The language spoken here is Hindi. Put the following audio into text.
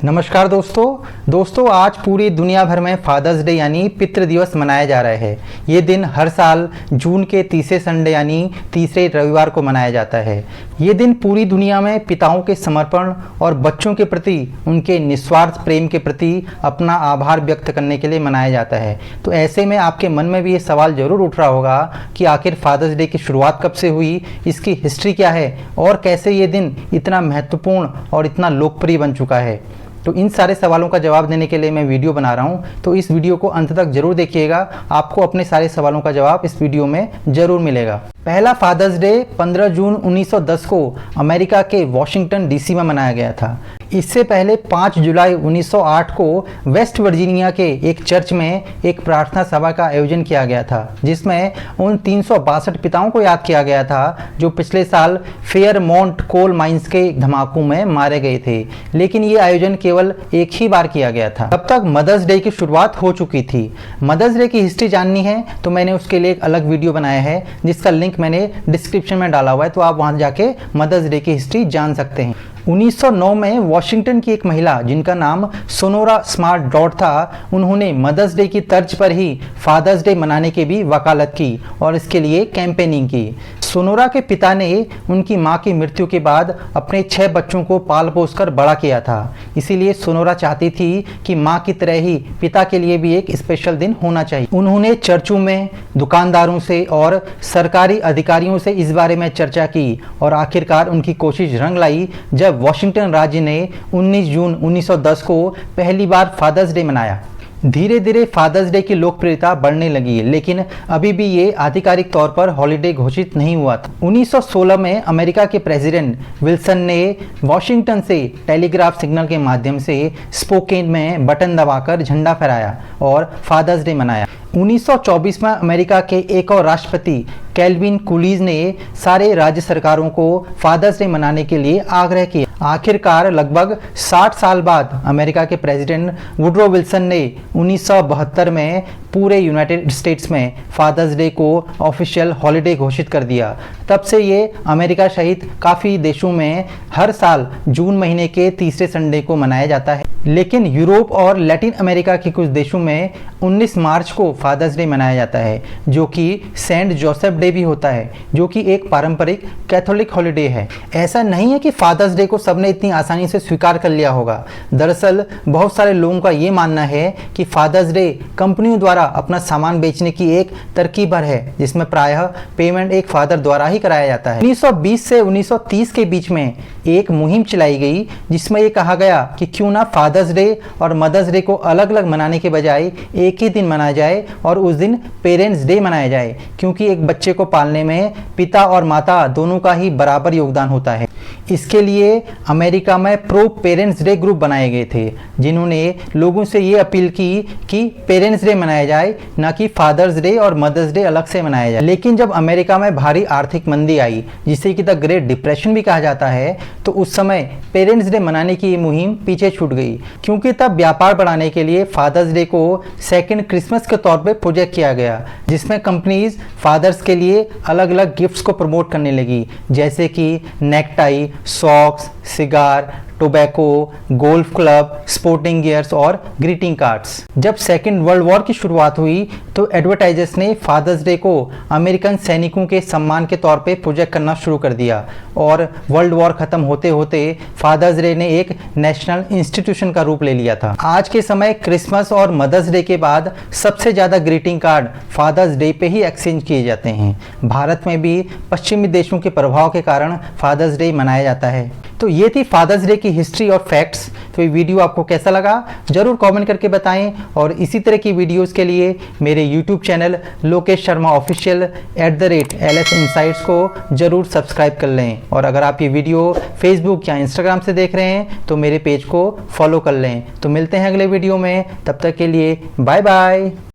नमस्कार दोस्तों आज पूरी दुनिया भर में फादर्स डे यानी पितृ दिवस मनाया जा रहा है। ये दिन हर साल जून के तीसरे संडे यानी तीसरे रविवार को मनाया जाता है। ये दिन पूरी दुनिया में पिताओं के समर्पण और बच्चों के प्रति उनके निस्वार्थ प्रेम के प्रति अपना आभार व्यक्त करने के लिए मनाया जाता है। तो ऐसे में आपके मन में भी ये सवाल जरूर उठ रहा होगा कि आखिर फादर्स डे की शुरुआत कब से हुई, इसकी हिस्ट्री क्या है और कैसे ये दिन इतना महत्वपूर्ण और इतना लोकप्रिय बन चुका है। तो इन सारे सवालों का जवाब देने के लिए मैं वीडियो बना रहा हूं, तो इस वीडियो को अंत तक जरूर देखिएगा। आपको अपने सारे सवालों का जवाब इस वीडियो में जरूर मिलेगा। पहला फादर्स डे 15 जून 1910 को अमेरिका के वॉशिंगटन डीसी में मनाया गया था। इससे पहले 5 जुलाई 1908 को वेस्ट वर्जीनिया के एक चर्च में एक प्रार्थना सभा का आयोजन किया गया था, जिसमें उन 362 पिताओं को याद किया गया था जो पिछले साल फेयरमोंट कोल माइंस के धमाकों में मारे गए थे। लेकिन ये आयोजन केवल एक ही बार किया गया था। तब तक मदर्स डे की शुरुआत हो चुकी थी। मदर्स डे की हिस्ट्री जाननी है तो मैंने उसके लिए एक अलग वीडियो बनाया है, जिसका लिंक मैंने डिस्क्रिप्शन में डाला हुआ है, तो आप वहां जाके मदर्स डे की हिस्ट्री जान सकते हैं। 1909 में वॉशिंगटन की एक महिला जिनका नाम सोनोरा स्मार्ट डॉट था, उन्होंने मदर्स डे की तर्ज पर ही फादर्स डे मनाने की भी वकालत की और इसके लिए कैंपेनिंग की। सोनोरा के पिता ने उनकी मां की मृत्यु के बाद अपने 6 बच्चों को पाल पोस कर बड़ा किया था, इसीलिए सोनोरा चाहती थी कि मां की तरह ही पिता के लिए भी एक स्पेशल दिन होना चाहिए। उन्होंने चर्चों में, दुकानदारों से और सरकारी अधिकारियों से इस बारे में चर्चा की और आखिरकार उनकी कोशिश रंग लाई जब वॉशिंगटन राज्य ने 19 जून 1910 को पहली बार फादर्स डे मनाया। धीरे धीरे फादर्स डे की लोकप्रियता बढ़ने लगी, लेकिन अभी भी ये आधिकारिक तौर पर हॉलिडे घोषित नहीं हुआ था। 1916 में अमेरिका के प्रेसिडेंट विल्सन ने वॉशिंगटन से टेलीग्राफ सिग्नल के माध्यम से स्पोकेन में बटन दबाकर झंडा फहराया और फादर्स डे मनाया। 1924 में अमेरिका के एक और राष्ट्रपति कैल्विन कूलीज ने सारे राज्य सरकारों को फादर्स डे मनाने के लिए आग्रह किया। आखिरकार लगभग 60 साल बाद अमेरिका के प्रेसिडेंट वुडरो विल्सन ने 1972 में पूरे यूनाइटेड स्टेट्स में फादर्स डे को ऑफिशियल हॉलिडे घोषित कर दिया। तब से ये अमेरिका सहित काफ़ी देशों में हर साल जून महीने के तीसरे संडे को मनाया जाता है। लेकिन यूरोप और लैटिन अमेरिका के कुछ देशों में 19 मार्च को फादर्स डे मनाया जाता है, जो कि सेंट जोसेफ डे भी होता है, जो कि एक पारंपरिक कैथोलिक हॉलिडे है। ऐसा नहीं है कि फादर्स डे को सबने इतनी आसानी से स्वीकार कर लिया होगा। दरअसल बहुत सारे लोगों का ये मानना है कि फादर्स डे कंपनियों द्वारा अपना सामान बेचने की एक तरकीब भर है, जिसमें प्रायः पेमेंट एक फादर द्वारा ही कराया जाता है। 1920 से 1930 के बीच में एक मुहिम चलाई गई, जिसमें यह कहा गया कि क्यों ना फादर्स डे और मदर्स डे को अलग अलग मनाने के बजाय एक ही दिन मनाया जाए और उस दिन पेरेंट्स डे मनाया जाए, क्योंकि एक बच्चे को पालने में पिता और माता दोनों का ही बराबर योगदान होता है। इसके लिए अमेरिका में प्रो पेरेंट्स डे ग्रुप बनाए गए थे, जिन्होंने लोगों से ये अपील की कि पेरेंट्स डे मनाया जाए, ना कि फादर्स डे और मदर्स डे अलग से मनाया जाए। लेकिन जब अमेरिका में भारी आर्थिक मंदी आई, जिसे कि द ग्रेट डिप्रेशन भी कहा जाता है, तो उस समय पेरेंट्स डे मनाने की ये मुहिम पीछे छूट गई, क्योंकि तब व्यापार बढ़ाने के लिए फादर्स डे को सेकेंड क्रिसमस के तौर पर प्रोजेक्ट किया गया, जिसमें कंपनीज फादर्स के लिए अलग अलग गिफ्ट्स को प्रमोट करने लगी, जैसे कि necktie, socks, cigar, tobacco, golf club, sporting gears और ग्रीटिंग कार्ड्स। जब सेकेंड वर्ल्ड वॉर की शुरुआत हुई तो एडवर्टाइजर्स ने फादर्स डे को अमेरिकन सैनिकों के सम्मान के तौर पे प्रोजेक्ट करना शुरू कर दिया और वर्ल्ड वॉर खत्म होते होते फादर्स डे ने एक नेशनल इंस्टीट्यूशन का रूप ले लिया था। आज के समय क्रिसमस और मदर्स डे के बाद सबसे ज़्यादा ग्रीटिंग कार्ड फादर्स डे पे ही एक्सचेंज किए जाते हैं। भारत में भी पश्चिमी देशों के प्रभाव के कारण फादर्स डे मनाया जाता है। तो ये थी फादर्स डे की हिस्ट्री और फैक्ट्स। तो ये वीडियो आपको कैसा लगा जरूर कमेंट करके बताएं और इसी तरह की वीडियोस के लिए मेरे YouTube channel Lokesh Sharma official @LS Insights को जरूर सब्सक्राइब कर लें। और अगर आप ये वीडियो फेसबुक या इंस्टाग्राम से देख रहे हैं तो मेरे पेज को फॉलो कर लें। तो मिलते हैं अगले वीडियो में, तब तक के लिए बाय बाय।